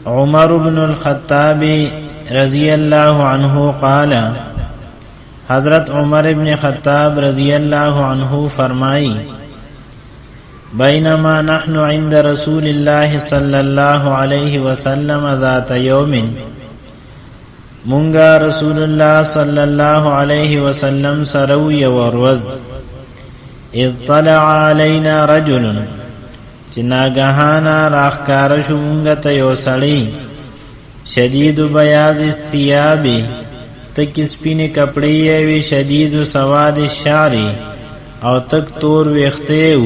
عمر بن الخطاب رضی اللہ عنہ قال حضرت عمر ابن خطاب رضی اللہ عنہ فرمائی بینما نحن عند رسول اللہ صلی اللہ علیہ وسلم ذات یوم منگا رسول اللہ صلی اللہ علیہ وسلم سروی وروز اطلع علینا رجل چناگہانا راخکارشو منگتا یو سڑی شدید بیاض الثیاب تک سپین کپڑی وی شدید سواد الشعر او تک تور ویختیو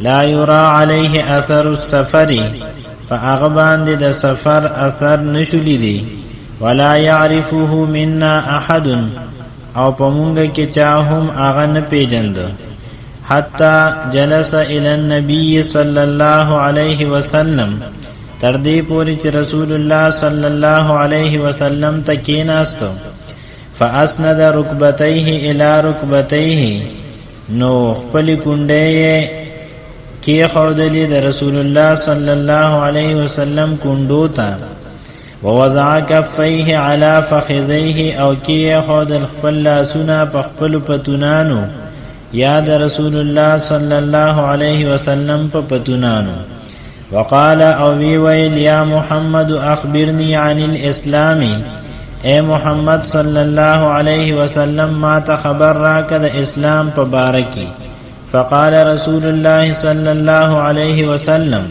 لا یرا علیہ اثر السفر پا اغبان دی دا سفر اثر نشلی دی ولا یعرفه منا احد او پا منگا کی چاہم اغن پیجند حتی جلس الى النبی صلی اللہ علیہ وسلم تردی پوری چی رسول اللہ صلی اللہ علیہ وسلم تکیناستو فاسند رکبتیه الى رکبتیه نو خپل کنڈے کی خودلی دا رسول اللہ صلی اللہ علیہ وسلم کنڈوتا ووضع کفیه علی فخذیه او کی خود الخپل لاسونا پخپل پتونانو یاد رسول اللہ صلی اللہ علیہ وسلم پتونانو وقال او ویل یا محمد اخبرنی عن الاسلام اے محمد صلی اللہ علیہ وسلم ما تخبر راک دا اسلام پبارکی فقال رسول اللہ صلی اللہ علیہ وسلم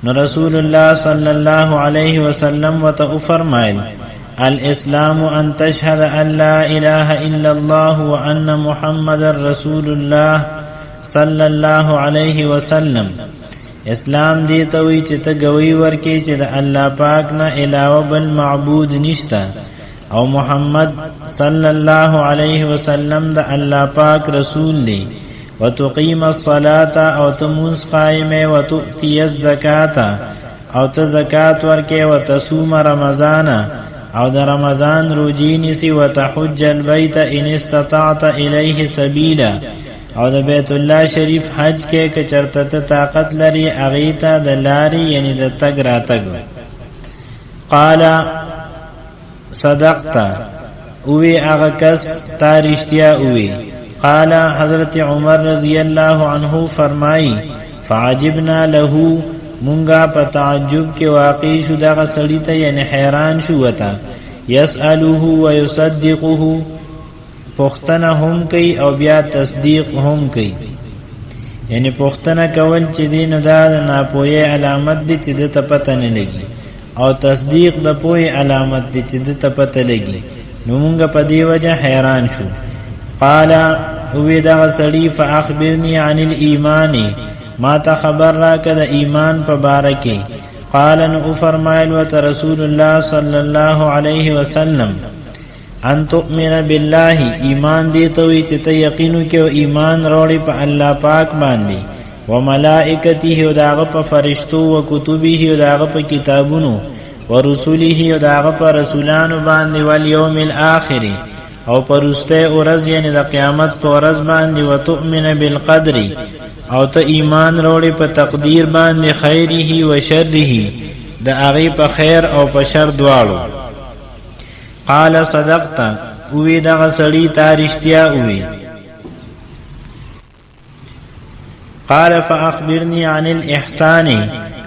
نو رسول اللہ صلی اللہ علیہ وسلم وتفرمائل الاسلام ان تشهد ان لا اله الا الله وان محمد رسول الله صلی اللہ علیہ وسلم اسلام دیتوی چی تا گوی ورکی چی دا اللہ پاک نا علاوہ بالمعبود نشتا او محمد صلی اللہ علیہ وسلم دا اللہ پاک رسول دی وتقیم الصلاة او تمونس قائم وتؤتی الزکاة او تزکاة ورکی وتصوم رمضان او دا رمضان روجی نسی وتحج البیت ان استطعت الیہ سبیلا او دا بیت اللہ شریف حج کے کچرتت طاقت لری اغیتا دا لاری یعنی دا تگ را تگ قال صدقتا اوی اغا کس تا رشتیا اوی قال حضرت عمر رضی اللہ عنہ فرمائی فعجبنا لہو منگا پا تعجب کے واقعی شدہ غسلیتا یعنی حیران شوتا یسألوه و یصدقوه پختنه هم کئی او بیا تصدیق هم کئی یعنی پختنه کول چی دین دا ناپوی علامت دی چی دتا پتا نلگی او تصدیق دا پوی علامت دی چی دتا پتا لگی نمونگا پا دی وجہ حیران شو قال اوی دا غسلی فاخبرنی عن الایمانی ما تا خبر را کد ایمان پا بارکی قال نو فرمائل وت رسول اللہ صلی اللہ علیہ وسلم ان تؤمن باللہ ایمان دیتوی چتا یقینو کہ ایمان روڑی پا اللہ پاک باندی وملائکتی و داغ پا فرشتو و کتبی و داغ پا کتابونو ورسولی و داغ پا رسولانو باندی والیوم الآخری او پا رستے ارز یعنی دا قیامت پا ارز باندی و تؤمن بالقدری او تا ایمان روڑی پا تقدیر باندی خیری و شرری دا اغی پا خیر او پا شر دوارو قال صدقتا اوی دا غسلی تا رشتیا اوی قال فاخبرنی عن الاحسان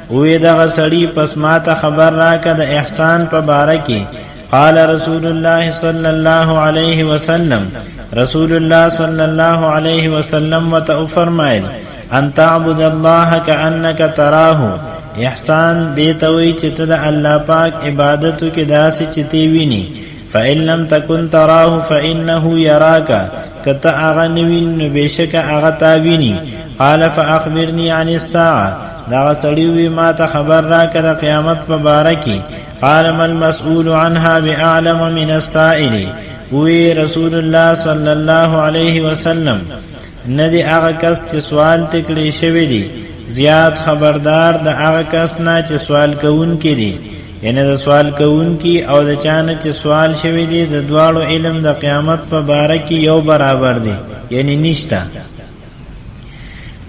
اوی دا غسلی پس ما تا خبر راکا دا احسان پا بارکی قال رسول اللہ صلی اللہ علیہ وسلم رسول اللہ صلی اللہ علیہ وسلم وتفرمائل ان تعبد اللہ کانک تراہ احسان دیتوی چت دا اللہ پاک عبادتو کی داسی چتیوینی فإن لم تكن تراه فإنه يراك کتا آغا نوین بیشک آغا تابینی قال فأخبرنی عن الساعة دا سڑیوی ما تا خبر را کدا قیامت مبارکی قال ما المسؤول عنها بأعلم من السائل وی رسول اللہ صلی اللہ علیہ وسلم ندی آغا کس چی سوال تکلی شوی دی زیاد خبردار دا آغا کس نا چی سوال کون کی دی یعنی دا سوال کون کی او دا چانا چی سوال شوی دی دا دوارو علم دا قیامت پا بارکی یو برابر دی یعنی نشتا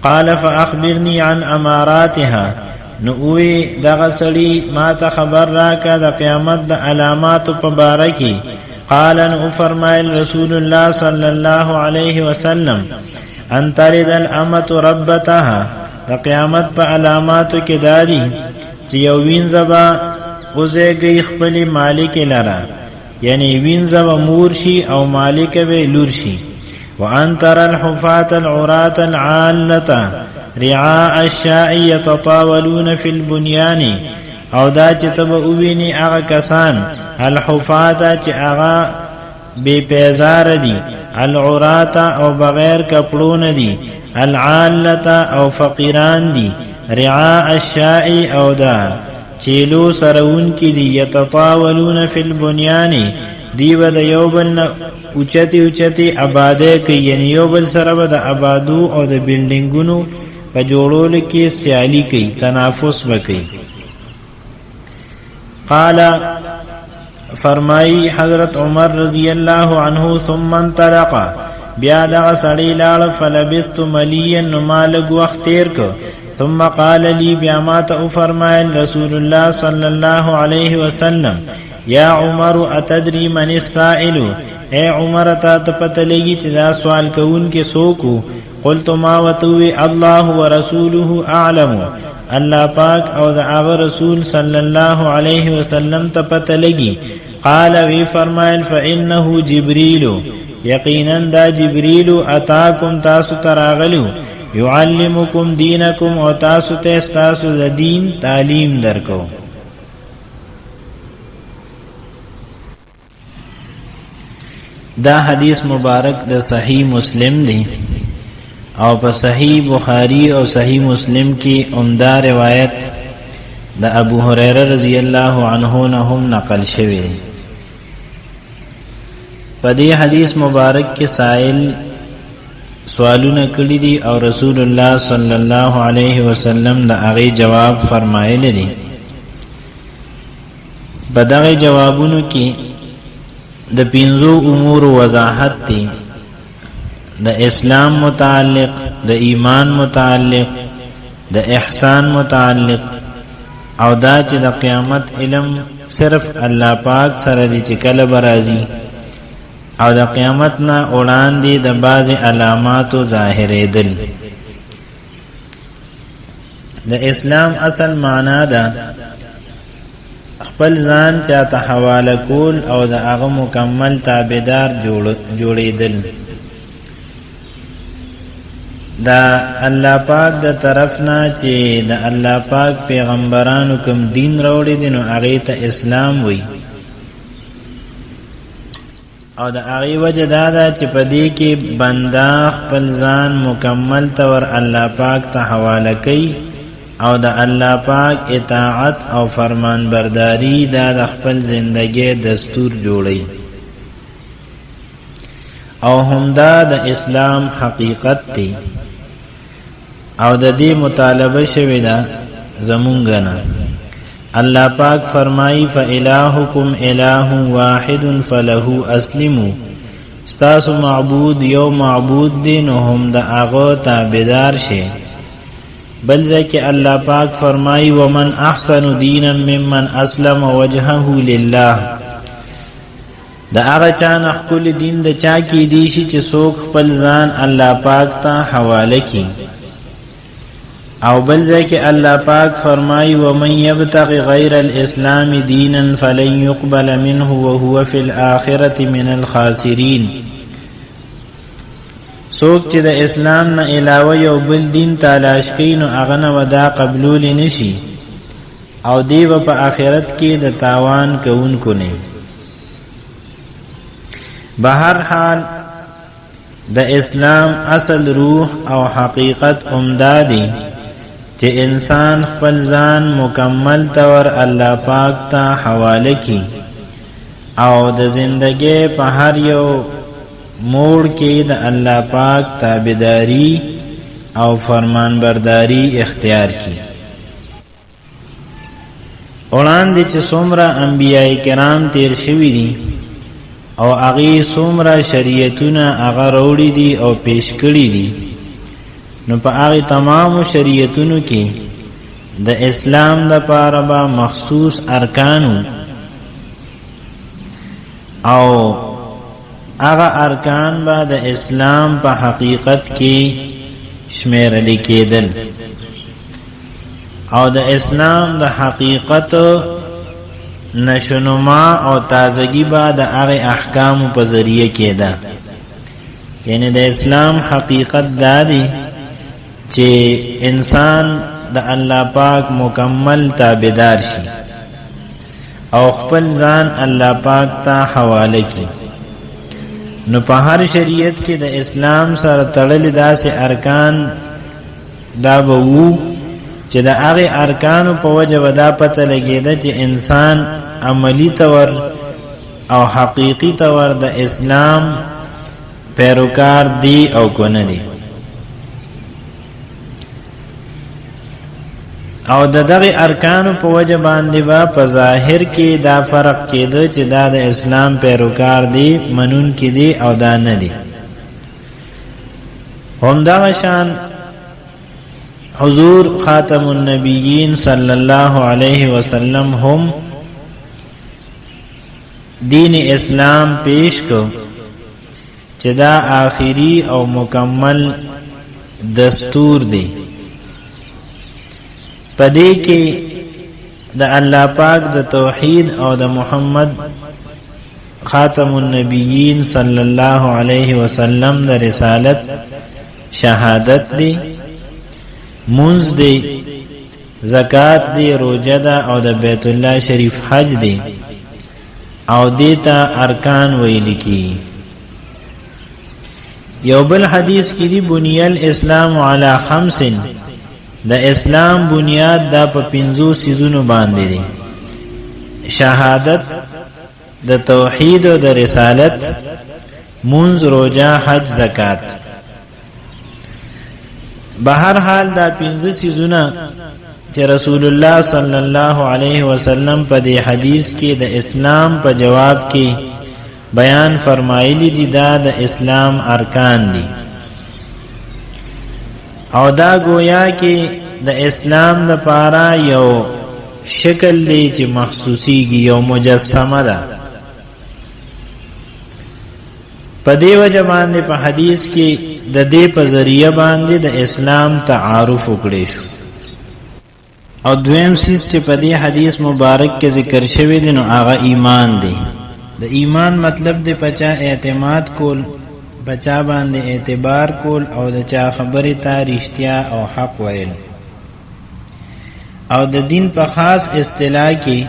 قال فاخبرنی عن اماراتها نو اوی دغه سړي ما ته خبر راکا د قیامت د علاماتو په باره کې. قال نو فرمایل رسول الله صلی الله علیه وسلم ان تلد الامة ربتها، د قیامت په علاماتو کې دادي چې یو وینځبا اوزېږي خپل مالک لرا، یعنی وینځبا مور شي او مالک به لور شي. وان ترى الحفاة العراة العالة رعاء الشاء يتطاولون في البنيان، او دا چې تب اوویني هغه کسان الحفاة چې هغه بے پیزار دي، العراة او بغیر کپړو دي، العالة او فقیران دي، رعاء الشاء او دا چیلو سرون کی دی، یتطاولون فی البنیان دی با دا یوبل اوچتی عباده کی، یعنی یوبل سر با دا عبادو او دا بلڈنگونو پا جوڑول کی سیالی کی، تنافس بکی. قال فرمائی حضرت عمر رضی اللہ عنہ ثم انطلقا، بیا دغه سړی لاړ، فلبثت مليا نمالګ وخت تیر کو. ثم قال لي بیا ما ته فرمایل رسول الله صلی الله علیه وسلم یا عمر اتدري من السائل، اے عمر ته پته لګی چې دا سوال کوون کې څوک؟ قلت ما وتوي الله ورسوله اعلم، الله پاک او د هغه رسول صلی الله علیه وسلم ته پته لګی. قال وی فرمایل فانه جبريل، یقینا دا جبريل اتاکم تاسو تراغلو، يعلمكم دینکم او تاسو ته تاسو د دین تعلیم درکو. دا حدیث مبارک د صحیح مسلم دی او په صحیح بخاری او صحیح مسلم کی عمدہ روایت د ابو هريره رضی الله عنه نه هم نقل شوی. په دې حدیث مبارک کې سائل سوالونه کړي دي او رسول الله صلی الله علیه وسلم د هغه جواب فرمایلی دي. په دغه جوابونو کې د پنځو امور وضاحت دي، د اسلام متعلق، د ایمان متعلق، د احسان متعلق، او دا چې د قیامت علم صرف الله پاک سره دی چې کله برازي، او د قیامت نه وړاندې د بعض علاماتو ظاهرېدل. د اسلام اصل معنا ده خپل ځان چاته حواله کول او د هغه مکمل تابعدار جوړېدل. دا الله پاک د طرف نه چې د الله پاک پیغمبرانو کوم دین راوړي دي نو هغه ته اسلام وایي، او د هغه وجه دا ده چې په دې کې بنده خپل ځان مکمل طور الله پاک ته حواله کوي او د الله پاک اطاعت او فرمان برداری دا د خپل زندگی دستور جوړي، او همدا د اسلام حقیقت دی. او د دې مطالبه شوی ده زمونږ نه. اللہ پاک فرمائی فَإِلَٰهُكُمْ إِلَٰهٌ وَاحِدٌ فَلَهُ أَسْلِمُوا، ستاسو معبود یو معبود دی نو هم د هغه تابعدار شي. بل ځکه اللہ پاک فرمائی وَمَنْ أَحْسَنُ دِينًا مِّمَّنْ أَسْلَمَ وَجْهَهُ لِلَّهِ، د هغه چا نه ښکلی دین د چا کیدی شي چې څوک خپل ځان الله پاک ته حواله کړي. او بل ځکه الله پاک فرمایي ومن يبتغ غیر الاسلام دینا فلن يقبل منه وهو في الاخره من الخاسرین، څوک چې د اسلام نه علاوه یو بل دین تلاش کوي نو هغه نه ودا قبول نشي او دی په آخرت کې د تاوان کوونکو نه. بهر حال د اسلام اصل روح او حقیقت امدادی چې انسان خپل ځان مکمل طور الله پاک ته حواله کی او د زندګۍ په هر یو موړ کې د الله پاک تابعداري او فرمان برداری اختیار کی. وړاندې چې څومره انبیای کرام تیر شوي دي او هغې څومره شریعتونه هغه راوړي دي او پیش کړي دي، نو په هغې تمامو شریعتونو کې د اسلام د پاره با مخصوص ارکانو او هغه ارکان با د اسلام په حقیقت کې شمیرل کېدل او د اسلام د حقیقت نشونما او تازگی با د هغه احکام په ذریعه کېده. یعنی د اسلام حقیقت دا دی چې انسان د الله پاک مکمل تابعدار شي او خپل ځان الله پاک ته حواله کړي. نو په هر شریعت کې د اسلام سره تړلې داسې ارکان دا به وو چې د هغه ارکانو په وجه ودا پته لګېده چې انسان عملی طور او حقیقی طور د اسلام پیروکار دی او کو نه دی. او د دغه ارکانو په وجه باندې با په ظاهر کې دا فرق کېده چې دا د اسلام پیروکار دی، منون کې دی او دا نه دی. همدغه شان حضور خاتم النبیین صلی الله علیه وسلم هم دین اسلام پیش کو چې دا آخری او مکمل دستور دی. پدې کې د الله پاک د توحید او د محمد خاتم النبیین صلی الله علیه وسلم د رسالت شهادت دی، منځ دی، زکات دی، روزه ده او د بیت الله شریف حج دی او دیتا ارکان ویل کی. یو بل حدیث کی دی بنی الاسلام علی خمس، د اسلام بنیاد دا په 5 سيزونو باندې دي: شهادت د توحید او د رسالت، منځ، روزه، حج، زکات. بهر حال دا 5 سيزونه چې رسول الله صلی الله علیه وسلم په دې حدیث کې د اسلام په جواب کې بیان فرمایلی دي، دا د اسلام ارکان دي او دا گویا کې د اسلام لپاره یو شکل دی چې محسوسیږي، یو مجسمه ده. په دې وجه باندې په حدیث کې د دې په ذریعہ باندې د اسلام تعارف وکړي شو. او دویم چیز چې په دې حدیث مبارک کې ذکر شوی دی نو هغه ایمان دی. د ایمان مطلب دی پچا اعتماد کول، بچا باندې اعتبار کول او د چا خبره ته رښتیا او حق ویل. او د دین په خاص اصطلاح کې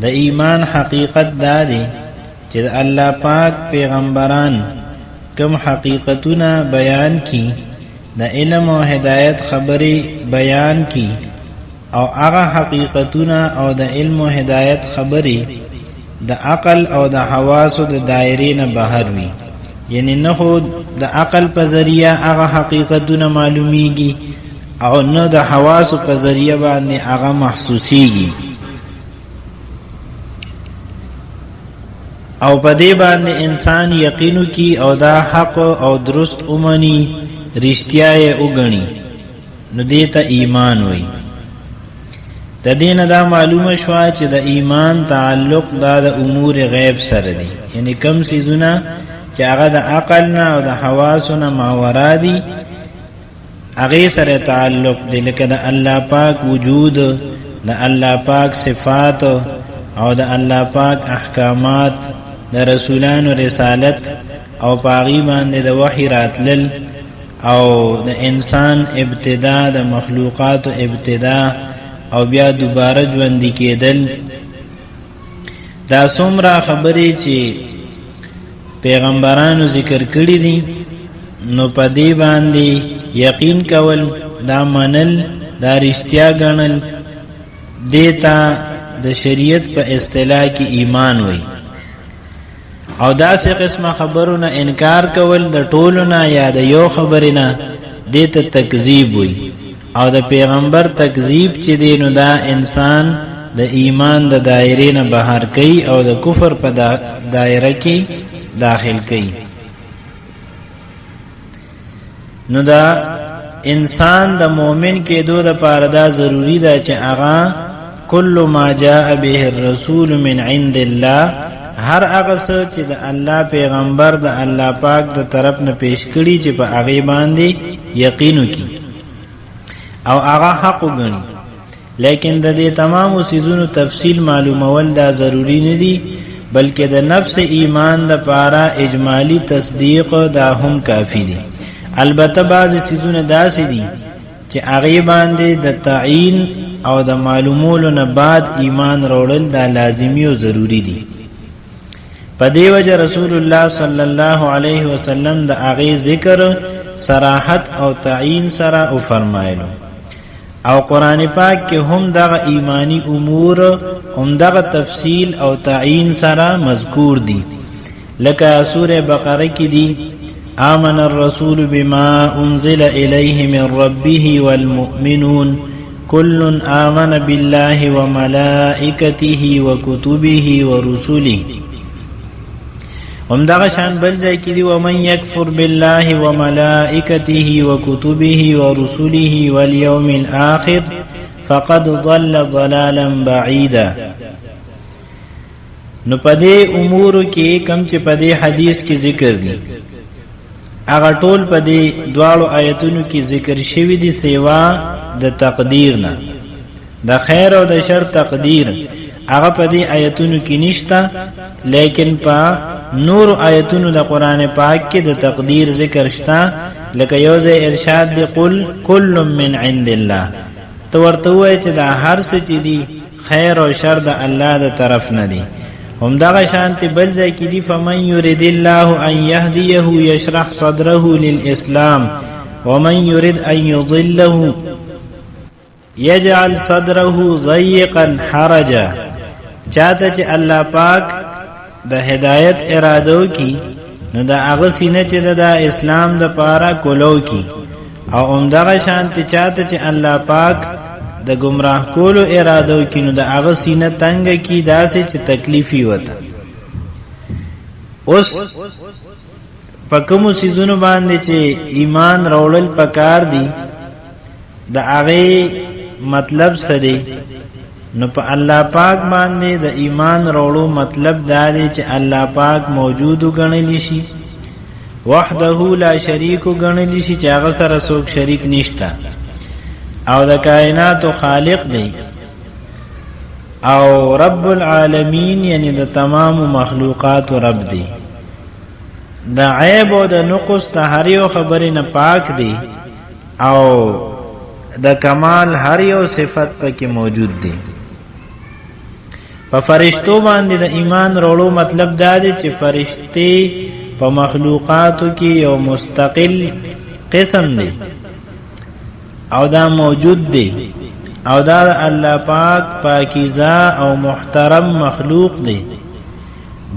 د ایمان حقیقت دا دی چې الله پاک پیغمبران کوم حقیقتونه بیان کی، د علم او هدایت خبره بیان کی او هغه حقیقتونه او د علم او هدایت خبره د عقل او د حواس د دایره نه بهر وي. یعنی نه خو د عقل په ذریعہ هغه حقیقتونه معلومیږي او نه د حواس په ذریعہ باندې هغه محسوسیږي او په دې باندې انسان یقینو کی او دا حق او درست اومني، رښتیا یې وګڼي، نو دې ته ایمان وایي. د دین دا معلومه شوا چې د ایمان تعلق دا د امور غیب سره دی، یعنی کم سيزونه چې هغه د عقل نه او د حواسو نه ماورا دي هغه سره تعلق دی، لکه د الله پاک وجود، د الله پاک صفات او د الله پاک احکامات، د رسولانو رسالت او پاغي باندې د وحی راتلل او د انسان ابتدا، د مخلوقات ابتدا او بیا دوباره ژوند کېدل. دا څومره خبرې چې پیغمبرانو ذکر کړی دي نو په دې باندې یقین کول، دا منل، دا رښتیا ګڼل، دیتا د شریعت په اصطلاح کې ایمان وای. او داسې قسمه خبرونه انکار کول د ټولو نه یا د یو خبرې نه دیتا تکذیب وای. او د پیغمبر تکذیب چې دی نو دا انسان د ایمان د دایره نه بهر کوي او د کفر په دایره کې داخل کوي. نو دا انسان د مؤمن کېدو لپاره دا ضروری ده چې هغه کل ما جاء به الرسول من عند الله، هر هغه څه چې د الله پیغمبر د الله پاک د طرف نه پیش کړي چې په هغه باندې یقین وکړي او هغه حق وګڼي. لیکن د دې تمام سيزونو تفصیل معلومول دا ضروری نه دي، بلکې د نفس ایمان لپاره اجمالی تصدیق دا هم کافی دي. البته بعض سيزونه داسې دي چې هغه باندې د تعیین او د معلومولو نه بعد ایمان وروړل دا لازمی او ضروری دي. په دې وجه رسول الله صلی الله علیه وسلم د هغه ذکر صراحت او تعیین سره او فرمایلو، او قرآن پاک کې هم دغه ایمانی امور هم دغه تفصیل او تعیین سره مذکور دي. لکه سوره بقره کې دي آمن الرسول بما انزل الیه من ربه والمؤمنون كل آمن بالله وملائكته وكتبه ورسله. هم دغه شان بل ځای کې دي ومن يكفر بالله وملائكته وكتبه ورسله واليوم الآخر فقد ضل ضلالا بعيدا. نو پدې امور کې کم چې پدې حدیث کې ذکر دي هغه ټول پدې دواړو آیتونو کې ذکر شوی دي سیوا د تقدیر نه. د خیر او د شر تقدیر هغه پدې آیتونو کې نشتا، لیکن په نور آیتونو د قرآن پاک کې د تقدیر ذکر شتا. لکه یو ځای ارشاد دی قل کل من عند الله، تو ورته وایي چې دا هر څه چې دي خیر او شر د الله د طرف نه دي. هم دغه شانتی بل ځای کې دي فمن یرید الله ان یهدیه یشرح صدره للاسلام ومن یرید ان یضله یجعل صدره ضيقا حرجا. چاته چې الله پاک د هدایت اراده کی نو دا هغه سینه چې د اسلام د پاره کولو کی، او همدغه شانتی چاته چې الله پاک د گمراه کولو اراده کی نو د هغه سینه تنگ کی داسې چې تکلیفي وته. اوس په کوم سيزونو باندې چې ایمان راوړل پکار دي د هغه مطلب سره، نو په الله پاک باندې د ایمان وروړو مطلب دا دی چې الله پاک موجود وګڼل شي، وحده لا شریک وګڼل شي چې هغه سره څوک شریک نشته، او د کائنات خالق دی او رب العالمین یعنی د تمام مخلوقات رب دی. د عیب او د نقص ته هر یو خبرې نه پاک دی او د کمال هر یو صفت پکې موجود دی. په فرشتو باندې د ایمان وروړو مطلب دا دی چې فرشتي په مخلوقاتو کې یو مستقل قسم دی او دا موجود دی، او دا الله پاک پاکیزه او محترم مخلوق دی.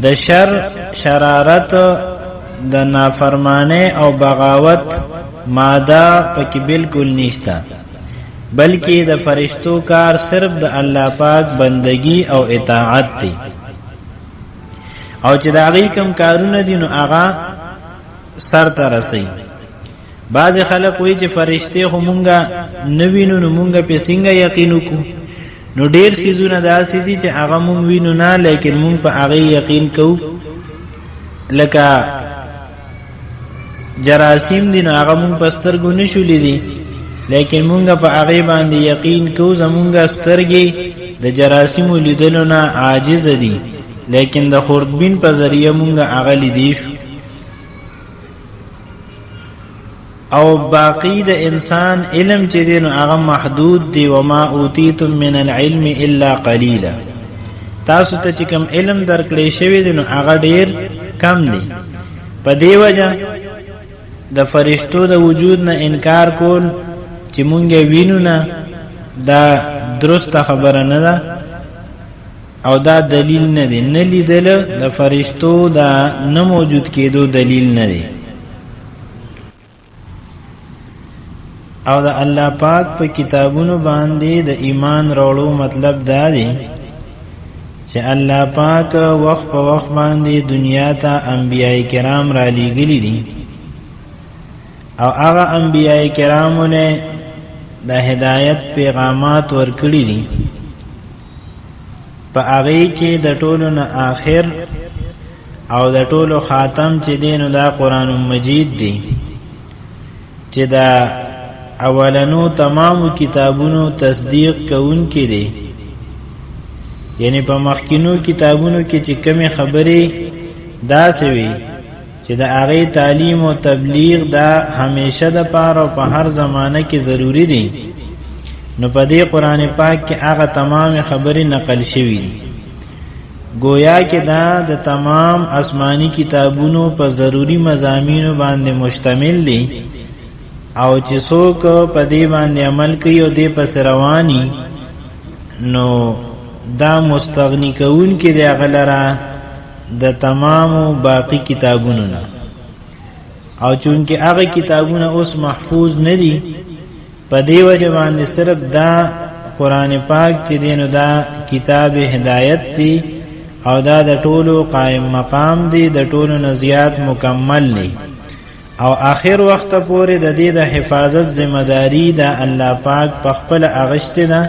د شرارت د نافرمانه او بغاوت ماده پکې بالکل نشته، بلکې د فرشتو کار صرف د الله پاک بندگی او اطاعت دی. او چې دا غي کوم کارونه دي نو هغه سر ته رسي. بعض خلک وایي چې فرشته خو مونږه نوینو نو مونږه په څنګه یقین وکړو. نو ډیر سيزونه داسې دي چې هغه مونږ وینو نه، لیکن مونږ په هغه یقین کوو. لکه جراثیم دي نو هغه مونږ په سترګو نشو لیدي، لیکن مونږ په هغه باندې یقین کوو. زمونږ سترګې د جراثیم لیدلو نه عاجز دي، لیکن د خوردبین په ذریعہ مونږ هغه لیدي شو. او باقی د انسان علم چې دی نو هغه محدود دی. وما اوتیتم من العلم الا قلیلا، تاسو ته چې کوم علم درکړی شوی دی نو هغه ډیر کم دی. په دې وجه د فرشتو د وجود نه انکار کول چې مونږ وینو نه دا درسته خبره نه ده او دا دلیل نه دی. نه لیدل د فرشتو دا نه موجود کېدو دلیل نه دی. او دا الله پاک په کتابونو باندې د ایمان وروړو مطلب دا دی چې الله پاک وخت په وخت باندې دنیا ته انبیاء کرام را لېږلي دي او هغه انبیاء کرامو له د هدایت پیغامات ورکړي دي په هغه کې د ټولو نه آخر او د ټولو خاتم چې دینو دا قرآن مجید دی چې دا اولنو تمامو کتابونو تصدیق کوونکی دی یعنی په مخکینو کتابونو کې چې کومه خبرې داسې وي چې د هغه تعلیم او تبلیغ دا همیشه د پاره او په هر زمانه کې ضروری دي نو په دې قرآن پاک کې هغه تمام خبرې نقل شوي دي گویا کې دا د تمام آسمانی کتابونو په ضروری مضامینو باندې مشتمل دي او چې څوک په دې باندې عمل کوي او دې پس رواني نو دا مستغنی کون کې دی غلرا د تمامو باقی کتابونو نه او چونکه هغه کتابونه اوس محفوظ نه دي په دې وجه باندې صرف دا قرآن پاک چې دینو دا کتاب هدایت دی او دا د ټولو قائم مقام دی د ټولو نزیات مکمل دی او آخر وخت پورې د دې د حفاظت ذمہ داری دا الله پاک په خپل اغشت ده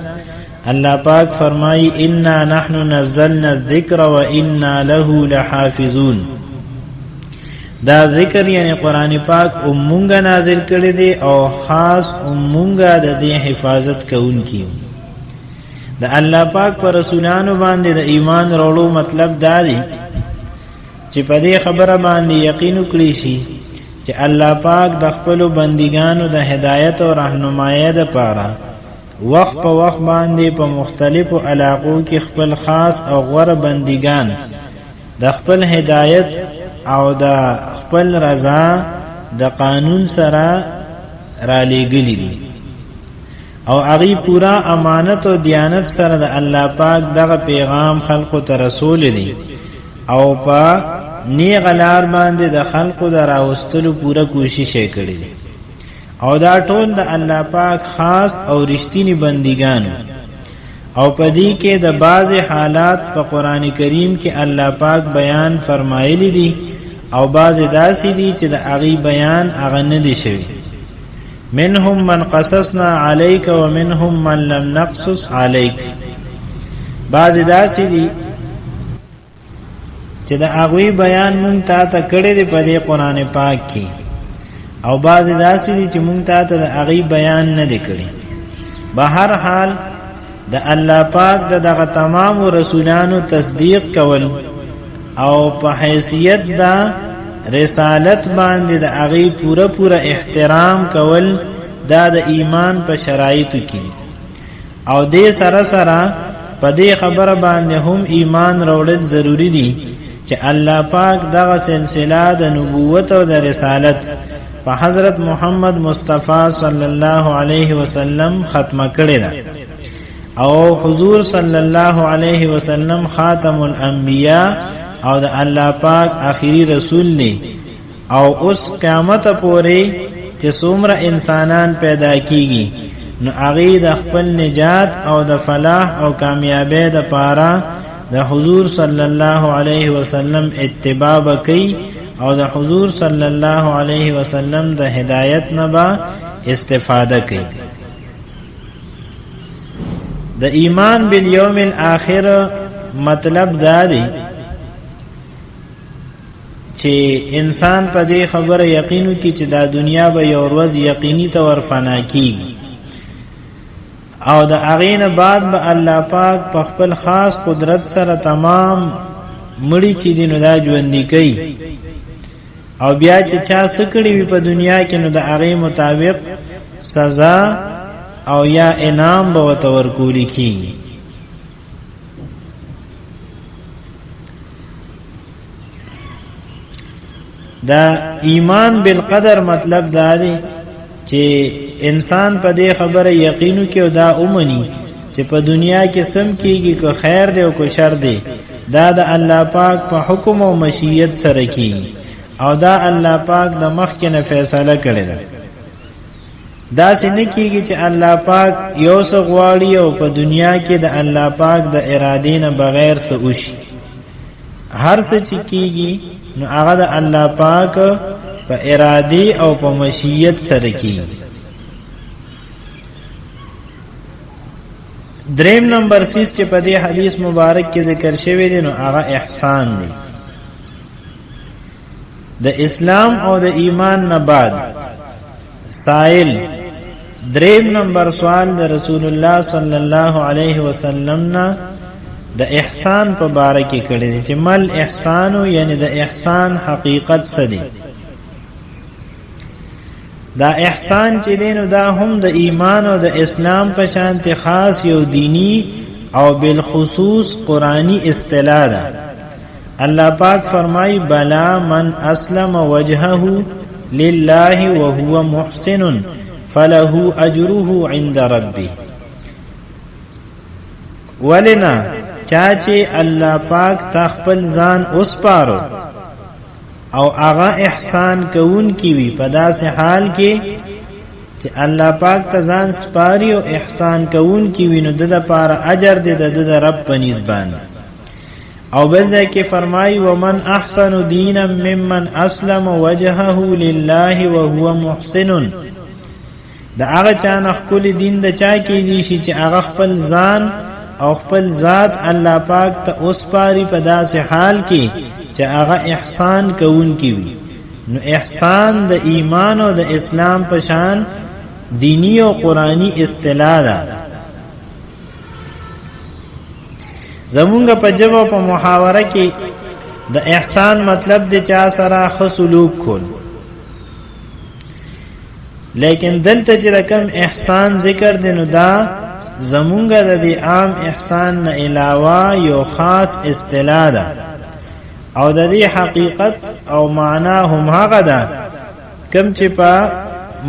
الله پاک فرمای انا نحن نزلنا الذکر وانا له لحافظون دا ذکر یعنی قرآن پاک امونگا نازل کړی دی او خاص امونگا د دې حفاظت کوونکی د الله پاک پر رسولانو باندې د ایمان وروړو مطلب دا دی چې په دې خبره باندې یقین وکړي شي چې الله پاک د خپل بندګانو د هدایت او راهنمایۍ لپاره وخت په وخت باندې په مختلفو علاقو کې خپل خاص او غوره بندګان د خپل هدایت او د خپل رضا د قانون سره را لېږلي دي او هغه پورا امانت او دیانت سره د الله پاک دغه پیغام خلقو ته رسول دي او په نیغ لار باندې د خلقو دراوستلو پورا کوشش کړي او دا ټول د الله پاک خاص او رښتینی بندګان او پدې کې د بعض حالات په قران کریم کې الله پاک بیان فرمایلی دي او بعض داسې دي چې د هغه بیان هغه نه دي شوی منهم من قصصنا عليك ومنهم من لم نقصص عليك بعض داسې دي چې د هغه بیان مونږ ته کړی دی په قرآن پاک کې او بعض داسې دي چې مونږ ته د هغه بیان نه دی کړی به هر حال د الله پاک دغه تمام رسولانو تصدیق کول او په حیثیت دا رسالت باندې د هغه پورا احترام کول دا د ایمان په شرایطو کې او دې سره سره په دې خبره باندې هم ایمان راوړل ضروری دي چې الله پاک دغه سلسله د نبوت او د رسالت په حضرت محمد مصطفی صلی الله علیه وسلم ختمه کړی ده او حضور صلی الله علیه وسلم خاتم الانبیاء او د الله پاک آخری رسول دی او اوس قیامت پورې چې څومره انسانان پیدا کیږي نو هغه د خپل نجات او د فلاح او کامیابی د پاره د حضور صلی الله علیه وسلم اتباع کوي او د حضور صلی الله علیه وسلم د هدایت نه با استفاده کوي د ایمان بالیوم الاخر مطلب دا دی چې انسان په دې خبره یقینو کې چې دا دنیا به یو ورځ یقیني تور فنا کیږي او د اغین بعد به الله پاک په خپل خاص قدرت سره تمام مړی چې دینو دا ژوندۍ کوي او بیا چې چا سکړی وي په دنیا کې نو د هغه مطابق سزا او یا انعام به ورته ورکول کیږي دا ایمان بالقدر مطلب دا دی چې انسان په دې خبره یقینو کې او دا اومني چې په دنیا کې سم کیږي کو خیر دی او کو شر دی دا د الله پاک په حکم او مشیت سره کیږي او دا الله پاک د مخ کې نه فیصله کړی ده دا څنګه کیږي چې الله پاک یو څه غواړي او په دنیا کې د الله پاک د ارادې نه بغیر څه وشي هر څه چې کیږي نو هغه د الله پاک په ارادي او په مشیت سره کی. دریم نمبر 6 چې په دې حدیث مبارک کې ذکر شوی دی نو هغه احسان دی. د اسلام او د ایمان نه بعد سائل دریم نمبر سوال د رسول الله صلی الله علیه وسلم نه د احسان په باره کې کړی دی چې مل احسان یعنی د احسان حقیقت څه دی. دا احسان چې دی نو دا هم د ایمان او د اسلام په شانت خاص یو دینی او بالخصوص قرآنی اصطلاح ده. الله پاک فرمای بلا من اسلم وجهه لله وهو محسن فله اجره عند ربه. ولنا چاچه الله پاک تخپل ځان اوسپارو او هغه احسان کوون کی وی په داسې حال کې چې الله پاک ته ځان سپاری او احسان کوون کی وی نو د لپاره اجر دی د رب په نسبت. او بل ځای کې فرمایي ومن احسن دینا ممن اسلم وجهه لله وهو محسن. دا هغه چا نه خپل دین د چا کې دی چې هغه خپل ځان او خپل ذات الله پاک ته اوسپاری په داسې حال کې چې هغه احسان کوون کی وي. نو احسان د ایمان او د اسلام په شان دینی او قرآنی اصطلاح ده. زمونږ په ژبه په محاوره کې د احسان مطلب د چا سره ښه سلوک کول، لیکن دلته چې رقم احسان ذکر دی نو دا زمونږ د دې عام احسان نه علاوه یو خاص اصطلاح ده او د دې حقیقت او معنا هم هغه ده کوم چې په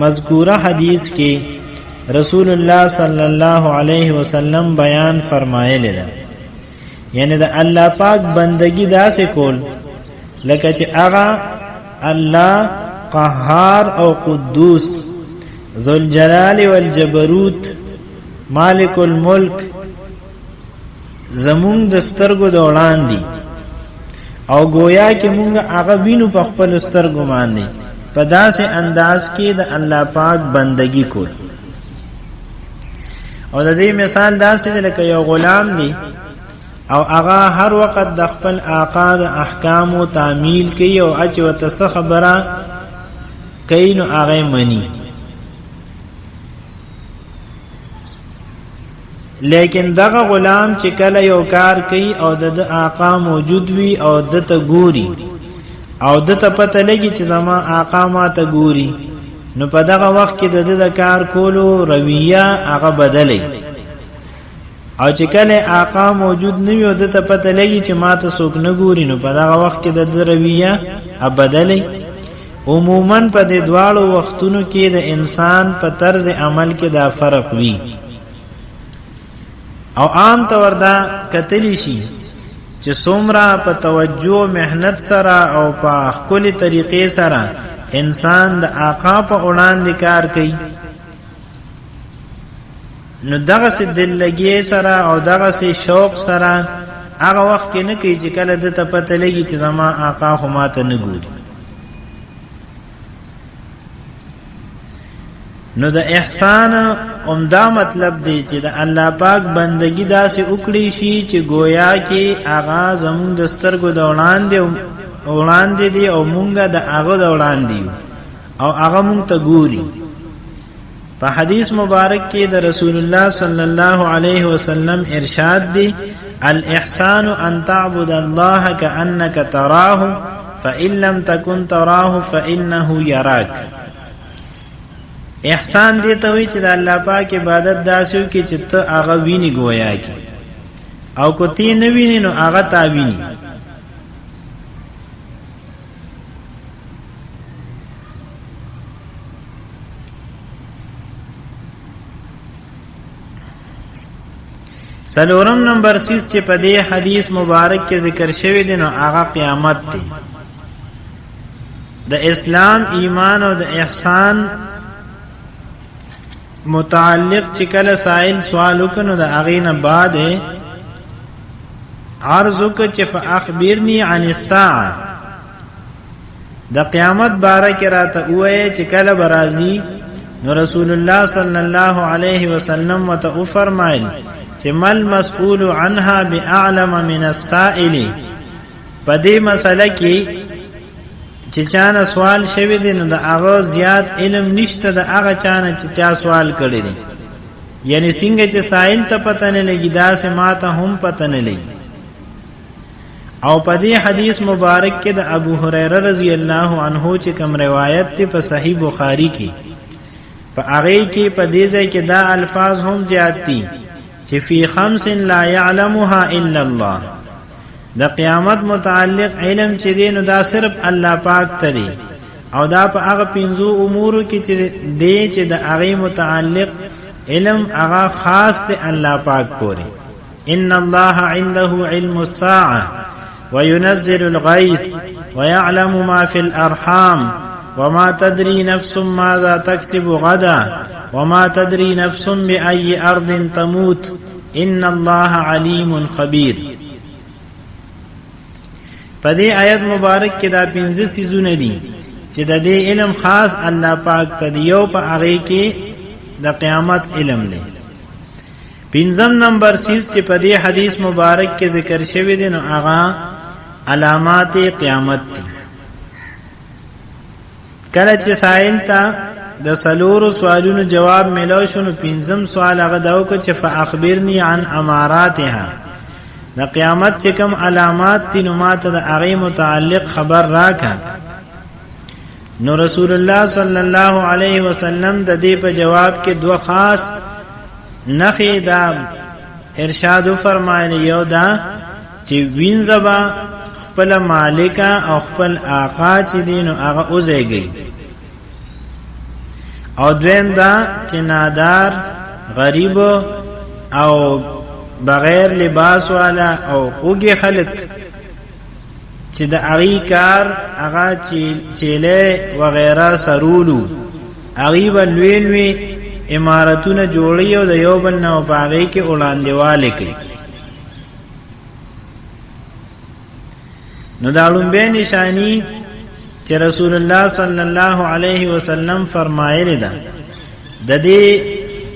مذکوره حدیث کې رسول الله صلی الله علیه وسلم بیان فرمایلی ده. یعنی د الله پاک بندگی داسې کول لکه چې هغه الله قهار او قدوس ذوالجلال والجبروت مالک الملک زمون د سترګو د وړاندې او گویا کې مونږ هغه وینو په خپل سترګو باندې په داسې انداز کې د الله پاک بندگی کول. او د دې مثال داسې لکه یو غلام دی او هغه هر وخت د خپل آقا د احکامو تعمیل کوي او اچ وته خبره کوي نو هغه مني. لیکن دغه غلام چې کله یو کار کوي او د آقا موجود وي او د ته ګوري او د ته پته لګي چې زما آقا ما ته ګوري نو په دغه وخت کې د کار کولو رویه هغه بدلی. او چې کله آقا موجود نه وي او د ته پته لګي چې ما ته څوک نه ګوري نو په دغه وخت کې د رویه بدلی. عموما په دې دواړو وختونو کې د انسان په طرز عمل کې دا فرق وي. او عام طور دا کتلی شي چې څومره په توجه محنت سره او په خپل طریقې سره انسان د آقا په وړاندې کار کوي نو دغه سي دلګي سره او دغه سي شوق سره هغه وخت کې نه کوي چې کله د ته پته لګي چې زما آقا خو ماته نه ګوري. نو د احسان عمده مطلب دی چې د الله پاک بندگی داسې وکړي شي چې گویا کې هغه زموږ د سترګو د وړاندې دی او مونږ د هغه د وړاندې او هغه مونږ ته ګوري. په حدیث مبارک کې د رسول الله صلی الله علیه وسلم ارشاد دی الاحسان ان تعبد الله كأنك تراه فإن لم تكن تراه فإنه يراك. احسان دې ته وی چې د الله پاک عبادت داسې وکړي چې ته هغه ویني گویا کې او کو تی نه ویني نو هغه تا ویني. سلورم نمبر 6 چې په دې حدیث مبارک کې ذکر شوی دی نو هغه قیامت دی. د اسلام ایمان او د احسان متعلق چې کله سائل سوال وکړو د هغې نه بعد عرض وکړه چې فاخبرني عن الساعه د قیامت باره کې راته وایي چې کله برازي نو رسول الله صلی الله علیه وسلم وته فرمایل چې مل مسئول عنها باعلم من السائل. په دې مسله کې چې چانه سوال شوی دی نو د هغه زیات علم نشته د هغه چانه چې چا سوال کړی دی. یعنی څنګه چې سائل ته پته نه لګي داسې ماته هم پته نه لګي. او په دې حدیث مبارک کې د ابو هريره رضی الله عنه چې کوم روایت ته په صحیح بخاری کې په هغه کې په دې ځای کې دا الفاظ هم زیات دي چې فی خمس لا يعلمها الا الله. د قیامت متعلق علم چې دی نو دا صرف الله پاک تری او دا په هغه پنځو امور کې چې دی چې د هغه متعلق علم هغه خاص دی الله پاک پورې. ان الله عنده علم الساعه وينزل الغيث ويعلم ما في الارحام وما تدري نفس ماذا تكسب غدا وما تدري نفس بأي أرض تموت ان الله عليم خبير. په دې آیت مبارک کې دا 15 سيزونه دي چې د دې علم خاص الله پاک ته دی. یو په هغه کې د قیامت علم دی. 15 نمبر سیز چې په دې حدیث مبارک کې ذکر شوی دی نو هغه علامات قیامت دي. کله چې سائل ته د سلور سوالونو جواب ملو شنو 15 سوال هغه دا وکړي چې فاخبرني عن اماراتها. د قیامت چې کوم علامات دي نو ماته د هغه متعلق خبر راکا. نو رسول الله صلی الله علیه وسلم د دې په جواب کې دوه خاص نخې دا ارشاد فرمایلی. یو دا چې وینځبا خپل مالک او خپل آقا چې دینو هغه اوځيږي. او دویم دا چې نادار غریب او بغیر لباس والا او اوږي خلق چې د اغي کار هغه چيله وغيرها سرولو اغي بلوي امارتونه جوړي او د یو بل نه پاغي کې وړاندېواله کوي. نو دالون به نشانی چې رسول الله صلی الله علیه وسلم فرمایلی ده. د دې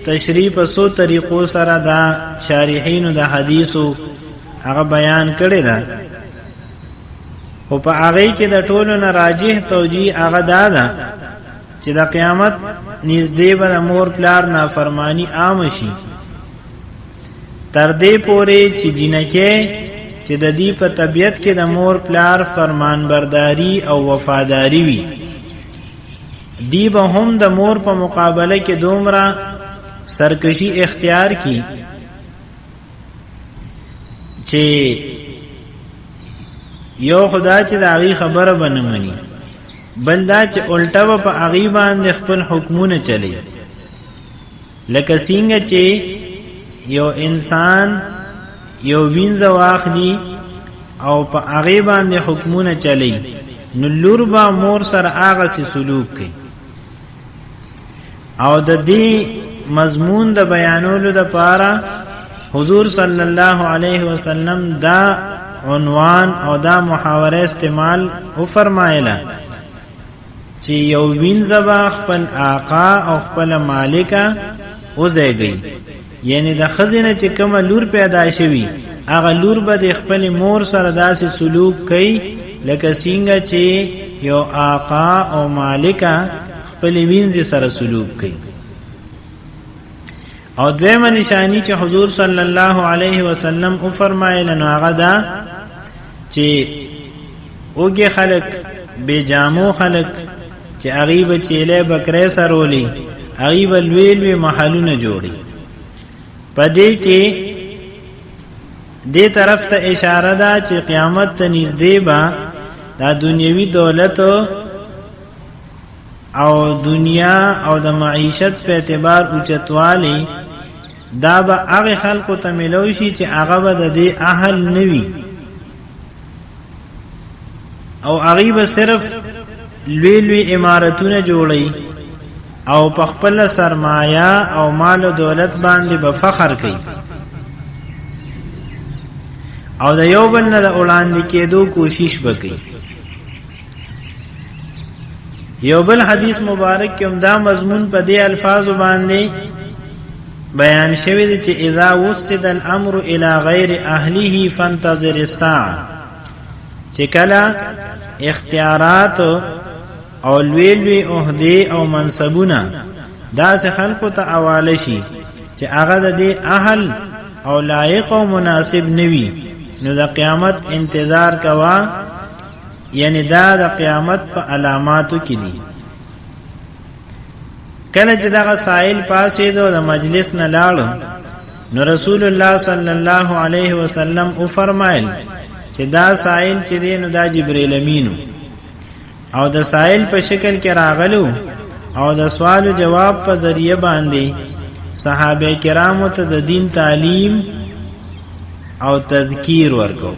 تشریح په څو طریقو سره دا شارحینو د حدیثو هغه بیان کړی ده. او په هغه کې د ټولو نه راجح توجیه هغه ده چې د قیامت نږدې به مور پلار نافرمانی عام شي تر دې پورې چې جنکه چې د دې په طبیعت کې د مور پلار فرمانبرداری او وفاداری وي. دی به هم د مور په مقابله کې دومره سرکشي اختیار کی چې یو خدا چې د هغه خبره بنمني بل دا چې الټا په هغه باندې خپل حکمونه چلی. لکه څنګه چې یو انسان یو وینځ واخلي او په هغه باندې حکمونه چلی نو لور با مور سره هغه سي سلوک کوي. او د دې مضمون د بیانولو د پاره حضور صلی الله علیه وسلم دا عنوان او دا محاوره استعمال او فرمایله چې یو وینځبا خپل آقا او خپل مالکا اوځيږي. یعنی د خزینه چې کومه لور پیدا شوی هغه لور به د خپل مور سره داسې سلوک کوي لکه څنګه چې یو آقا او مالکا خپل وینځ سره سلوک کوي. او دویمه نشانی چې حضور صلی الله علیه وسلم او فرمایله نو هغه دا چې اوګه خلق بجامو خلق چې غریب چيله بکره سرولي غریب لویل محلونه جوړي. پدې کې دې طرف ته اشاره ده چې قیامت ته نږدې به دا دنیوي دولت او دنیا او د معیشت په اعتبار اوچتوالی دا به هغه خلقو ته ملوي شي چې هغه به د دې اهل نوي او هغه به صرف لوی امارتونه جوړي او په خپل سرمایا او مال او دولت باندې به فخر کوي او د یو بل نه د وړاندې کېدو کوشش وکړي. یو بل حدیث مبارک کې هم دا مضمون په دې الفاظ باندې بیان شوی دی چې اذا وسد الامر الى غیر اهله فانتظر الساعه، چې کله اختیارات او لوی عہدے او منصبونه داسې خلقو ته حواله شي چې هغه د دې اهل او لایق او مناسب نوي، نو د قیامت انتظار کوا، یعنی دا د قیامت په علاماتو کې دي. کله چې دغه سائل پاسې د مجلس نه لاړ، نو رسول الله صلی الله علیه وسلم او فرمایل چې دا سائل چې دی نو دا جبرئیل امینو او د سائل په شکل کې راغلو او د سوال جواب په ذریعہ باندې صحابه کرامو ته د دین تعلیم او تذکیر ورکو.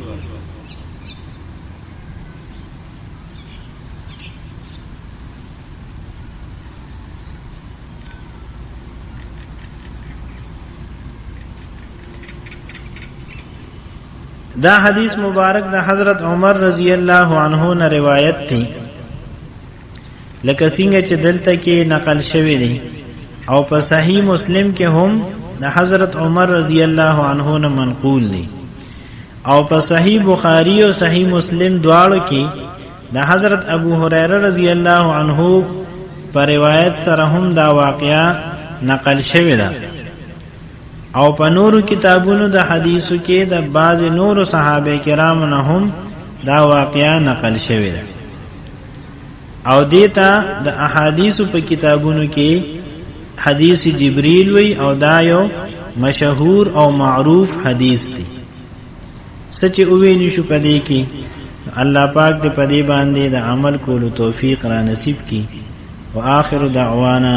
دا حدیث مبارک دا حضرت عمر رضی اللہ عنہ نے روایت تھی، لکه څنګه چې دلته کې نقل شوی دی، او په صحیح مسلم کې هم د حضرت عمر رضی اللہ عنہ نے منقول دی، او په صحیح بخاری او صحیح مسلم دواړو کې د حضرت ابو هريره رضی اللہ عنہ پر روایت سره هم دا واقعا نقل شوی ده، او په نورو کتابونو د حدیثو کې د بعض نورو صحابه کرامو نه هم دا واقعا نقل شوی ده، او دیتا د احادیثو په کتابونو کې حدیث جبرئیل وی، او دا یو مشهور او معروف حدیث دی. سچ اوی نشو پدې کې الله پاک دې پدې باندې د عمل کولو توفیق را نصیب کړي. واخر دعوانا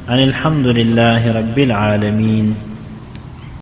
ان الحمد لله رب العالمین.